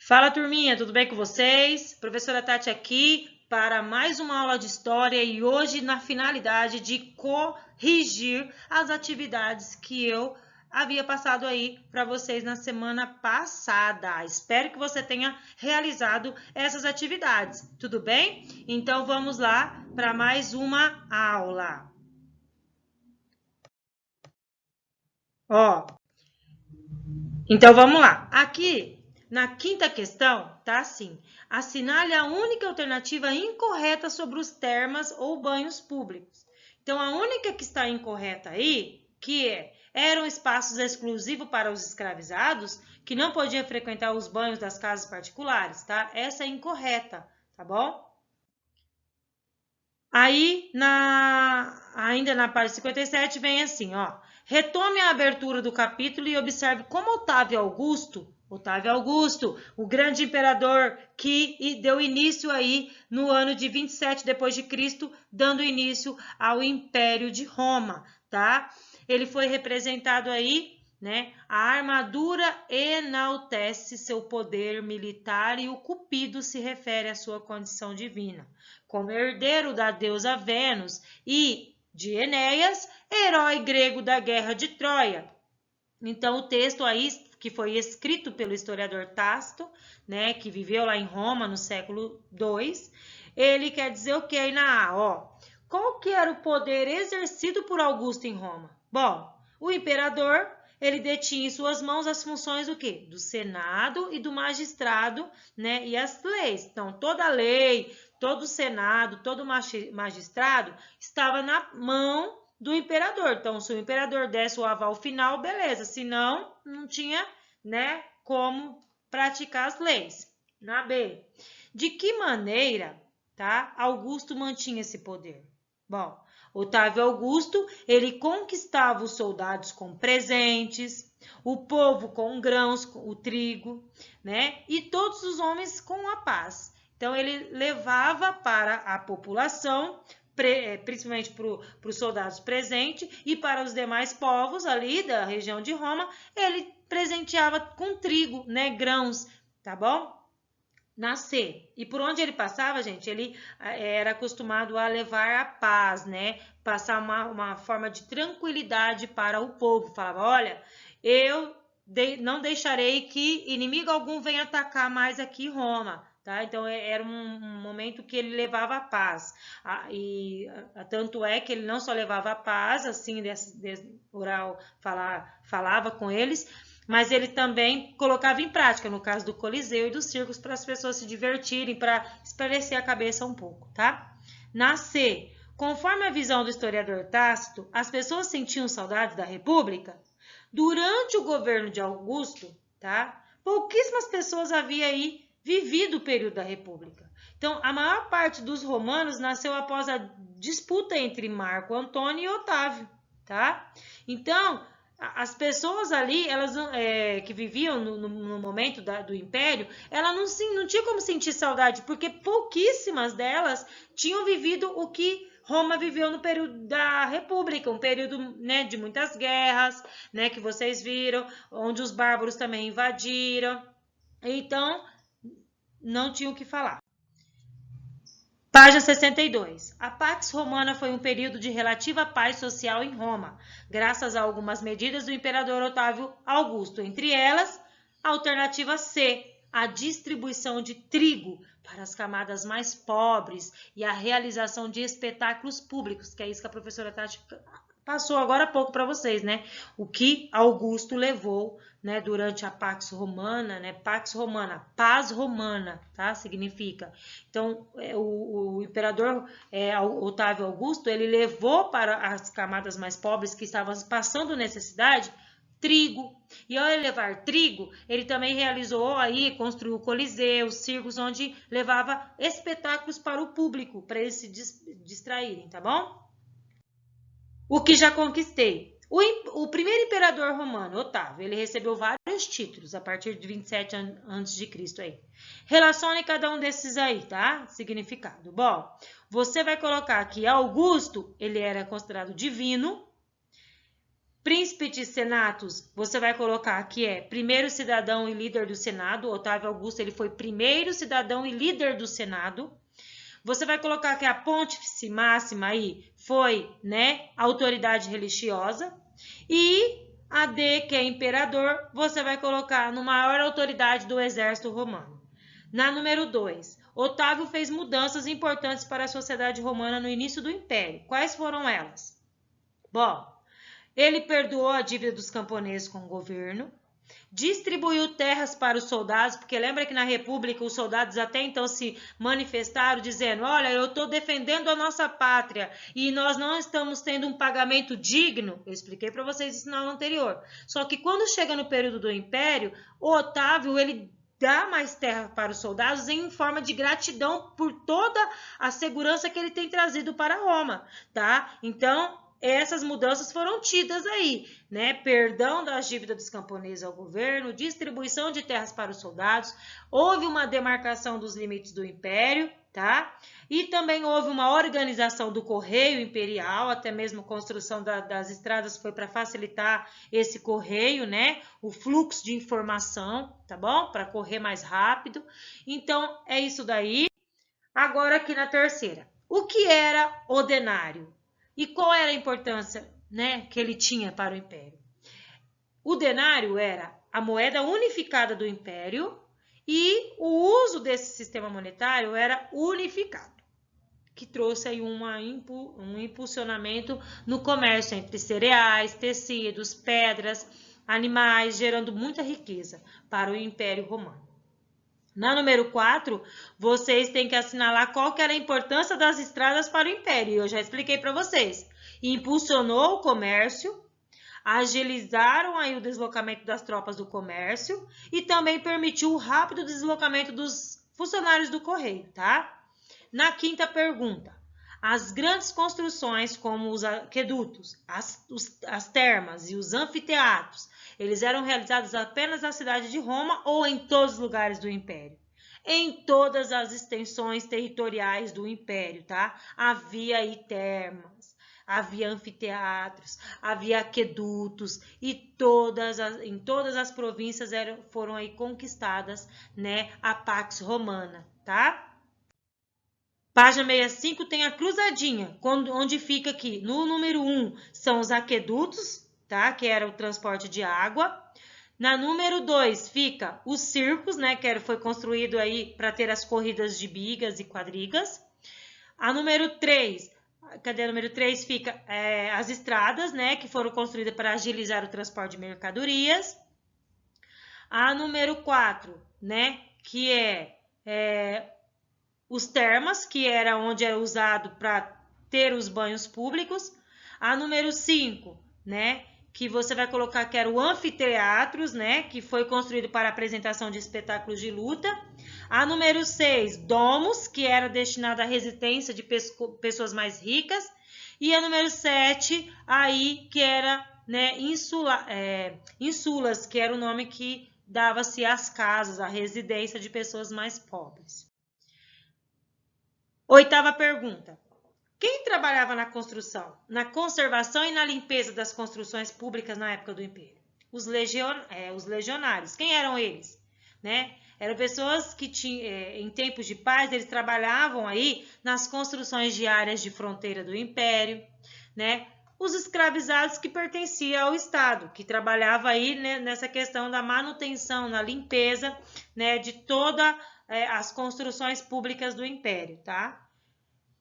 Fala, turminha, tudo bem com vocês? Professora Tati aqui para mais uma aula de história e hoje na finalidade de corrigir as atividades que eu havia passado aí para vocês na semana passada. Espero que você tenha realizado essas atividades, tudo bem? Então vamos lá para mais uma aula. Então vamos lá. Aqui na quinta questão, tá assim: assinale a única alternativa incorreta sobre os termas ou banhos públicos. Então, a única que está incorreta aí, eram espaços exclusivos para os escravizados, que não podiam frequentar os banhos das casas particulares, tá? Essa é incorreta, tá bom? Aí, ainda na página 57, vem assim, ó. Retome a abertura do capítulo e observe como Otávio Augusto, o grande imperador que deu início aí no ano de 27 depois de Cristo, dando início ao Império de Roma, tá? Ele foi representado aí, né? A armadura enaltece seu poder militar e o cupido se refere à sua condição divina. Como herdeiro da deusa Vênus e de Enéas, herói grego da guerra de Troia. Então, o texto aí, que foi escrito pelo historiador Tácito, né, que viveu lá em Roma no século II, ele quer dizer o que aí na A? Ó, qual que era o poder exercido por Augusto em Roma? Bom, o imperador, ele detinha em suas mãos as funções do quê? Do Senado e do magistrado, né, e as leis. Então, toda a lei, todo o Senado, todo magistrado estava na mão do imperador. Então, se o imperador desse o aval final, beleza. Se não, não tinha, né, como praticar as leis. Na B, de que maneira, tá, Augusto mantinha esse poder? Bom, Otávio Augusto, ele conquistava os soldados com presentes, o povo com grãos, o trigo, né, e todos os homens com a paz. Então, ele levava para a população, principalmente para os soldados presentes e para os demais povos ali da região de Roma, ele presenteava com trigo, né, grãos, tá bom? Na C. E por onde ele passava, gente, ele era acostumado a levar a paz, né? Passar uma forma de tranquilidade para o povo. Falava, olha, eu não deixarei que inimigo algum venha atacar mais aqui Roma. Tá? Então, era um momento que ele levava a paz. Tanto é que ele não só levava a paz, assim, oral, falava com eles, mas ele também colocava em prática, no caso do Coliseu e dos circos, para as pessoas se divertirem, para espairecer a cabeça um pouco, tá? Na C, conforme a visão do historiador Tácito, as pessoas sentiam saudade da República? Durante o governo de Augusto, tá? Pouquíssimas pessoas haviam aí vivido o período da República. Então, a maior parte dos romanos nasceu após a disputa entre Marco Antônio e Otávio, tá? Então, as pessoas ali, elas que viviam no momento do Império, ela não tinha como sentir saudade, porque pouquíssimas delas tinham vivido o que Roma viveu no período da República, um período, né, de muitas guerras, né, que vocês viram, onde os bárbaros também invadiram. Então, não tinha o que falar. Página 62. A Pax Romana foi um período de relativa paz social em Roma, graças a algumas medidas do imperador Otávio Augusto, entre elas, a alternativa C, a distribuição de trigo para as camadas mais pobres e a realização de espetáculos públicos, que é isso que a professora Tati passou agora há pouco para vocês, né? O que Augusto levou, né, durante a Pax Romana, né? Pax Romana, paz romana, tá? Significa. Então, o imperador Otávio Augusto, ele levou para as camadas mais pobres que estavam passando necessidade trigo. E ao levar trigo, ele também realizou aí, construiu o Coliseu, circos, onde levava espetáculos para o público, para eles se distraírem, tá bom? O que já conquistei. O primeiro imperador romano, Otávio, ele recebeu vários títulos a partir de 27 a.C. aí. Relacione cada um desses aí, tá? Significado. Bom, você vai colocar aqui Augusto, ele era considerado divino. Príncipe de Senatos, você vai colocar que é primeiro cidadão e líder do Senado. Otávio Augusto, ele foi primeiro cidadão e líder do Senado. Você vai colocar que a Pontífice Máxima aí foi, né, autoridade religiosa. E a D, que é imperador, você vai colocar no maior autoridade do exército romano. Na número 2, Otávio fez mudanças importantes para a sociedade romana no início do Império. Quais foram elas? Bom, ele perdoou a dívida dos camponeses com o governo, distribuiu terras para os soldados, porque lembra que na República os soldados até então se manifestaram dizendo: olha, eu estou defendendo a nossa pátria e nós não estamos tendo um pagamento digno. Eu expliquei para vocês isso na aula anterior. Só que quando chega no período do Império, o Otávio, ele dá mais terra para os soldados em forma de gratidão por toda a segurança que ele tem trazido para Roma, tá? Então, essas mudanças foram tidas aí, né? Perdão das dívidas dos camponeses ao governo, distribuição de terras para os soldados, houve uma demarcação dos limites do império, tá? E também houve uma organização do correio imperial, até mesmo a construção das estradas foi para facilitar esse correio, né? O fluxo de informação, tá bom? Para correr mais rápido. Então, é isso daí. Agora aqui na terceira. O que era o denário? E qual era a importância, né, que ele tinha para o império? O denário era a moeda unificada do império e o uso desse sistema monetário era unificado, que trouxe aí um impulsionamento no comércio entre cereais, tecidos, pedras, animais, gerando muita riqueza para o Império Romano. Na número 4, vocês têm que assinalar qual que era a importância das estradas para o Império. Eu já expliquei para vocês. Impulsionou o comércio, agilizaram aí o deslocamento das tropas do comércio e também permitiu o rápido deslocamento dos funcionários do correio, tá? Na quinta pergunta, as grandes construções como os aquedutos, as termas e os anfiteatros, eles eram realizados apenas na cidade de Roma ou em todos os lugares do Império? Em todas as extensões territoriais do Império, tá? Havia aí termas, havia anfiteatros, havia aquedutos e em todas as províncias foram aí conquistadas, né, a Pax Romana, tá? Página 65 tem a cruzadinha, onde fica aqui, no número 1, são os aquedutos, tá? Que era o transporte de água. Na número 2 fica os circos, né? Que foi construído aí para ter as corridas de bigas e quadrigas. A número 3, cadê a número 3? Fica as estradas, né? Que foram construídas para agilizar o transporte de mercadorias. A número 4, né? Que os termas, que era onde era usado para ter os banhos públicos. A número 5, né? Que você vai colocar que era o anfiteatros, né? Que foi construído para apresentação de espetáculos de luta. A número 6, domos, que era destinado à residência de pessoas mais ricas. E a número 7, aí, que era, né, insulas, que era o nome que dava-se às casas, à residência de pessoas mais pobres. Oitava pergunta. Quem trabalhava na construção, na conservação e na limpeza das construções públicas na época do Império? Os legionários. Quem eram eles? Né? Eram pessoas que em tempos de paz, eles trabalhavam aí nas construções de áreas de fronteira do Império, né? Os escravizados que pertenciam ao Estado, que trabalhava aí, né, nessa questão da manutenção, na limpeza, né, de todas as construções públicas do Império, tá?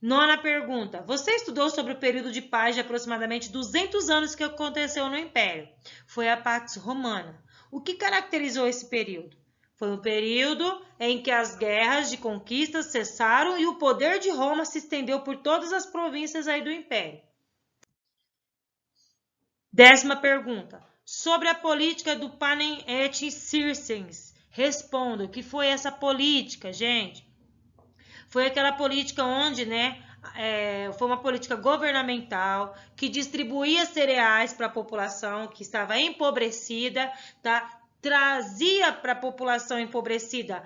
Nona pergunta. Você estudou sobre o período de paz de aproximadamente 200 anos que aconteceu no Império. Foi a Pax Romana. O que caracterizou esse período? Foi um período em que as guerras de conquista cessaram e o poder de Roma se estendeu por todas as províncias aí do Império. 10ª pergunta. Sobre a política do Panem et Circenses. Responda, o que foi essa política, gente? Foi aquela política onde, né, foi uma política governamental que distribuía cereais para a população que estava empobrecida, tá? Trazia para a população empobrecida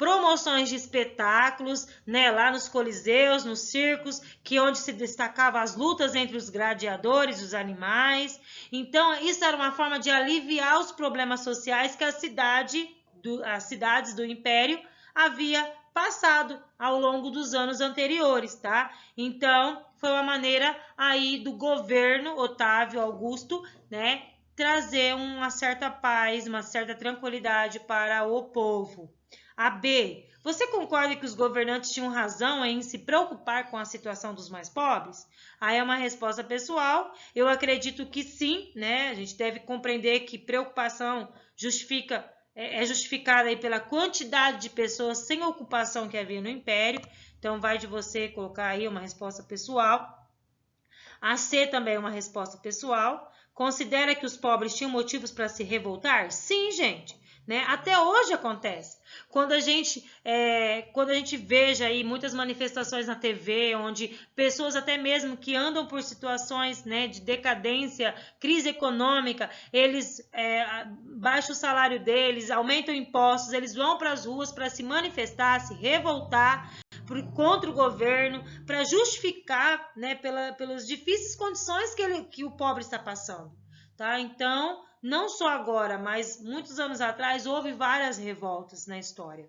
promoções de espetáculos, né, lá nos coliseus, nos circos, onde se destacava as lutas entre os gladiadores e os animais. Então, isso era uma forma de aliviar os problemas sociais que as cidades do Império havia passado ao longo dos anos anteriores, tá? Então, foi uma maneira aí do governo Otávio Augusto, né, trazer uma certa paz, uma certa tranquilidade para o povo. A B. Você concorda que os governantes tinham razão em se preocupar com a situação dos mais pobres? Aí é uma resposta pessoal. Eu acredito que sim, né? A gente deve compreender que preocupação é justificada aí pela quantidade de pessoas sem ocupação que havia no Império. Então, vai de você colocar aí uma resposta pessoal. A C também é uma resposta pessoal. Considera que os pobres tinham motivos para se revoltar? Sim, gente. Né? Até hoje acontece. Quando a gente veja aí muitas manifestações na TV, onde pessoas até mesmo que andam por situações, né, de decadência, crise econômica, eles baixam o salário deles, aumentam impostos, eles vão para as ruas para se manifestar, se revoltar contra o governo, para justificar, né, pelas difíceis condições que o pobre está passando. Tá? Então, não só agora, mas muitos anos atrás, houve várias revoltas na história.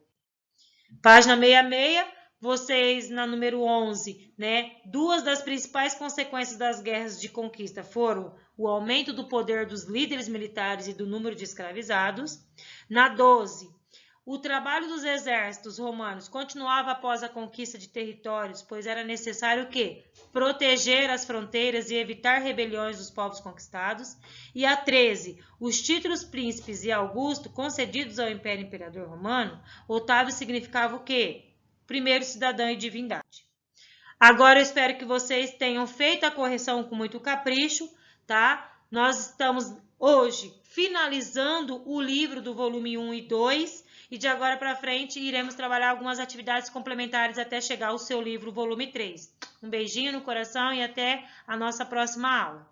Página 66, vocês na número 11, né? Duas das principais consequências das guerras de conquista foram o aumento do poder dos líderes militares e do número de escravizados. Na 12, o trabalho dos exércitos romanos continuava após a conquista de territórios, pois era necessário o quê? Proteger as fronteiras e evitar rebeliões dos povos conquistados. E a 13, os títulos príncipes e Augusto concedidos ao Império Imperador Romano, Otávio significava o quê? Primeiro cidadão e divindade. Agora eu espero que vocês tenham feito a correção com muito capricho, tá? Nós estamos hoje finalizando o livro do volume 1 e 2, e de agora para frente iremos trabalhar algumas atividades complementares até chegar ao seu livro volume 3. Um beijinho no coração e até a nossa próxima aula.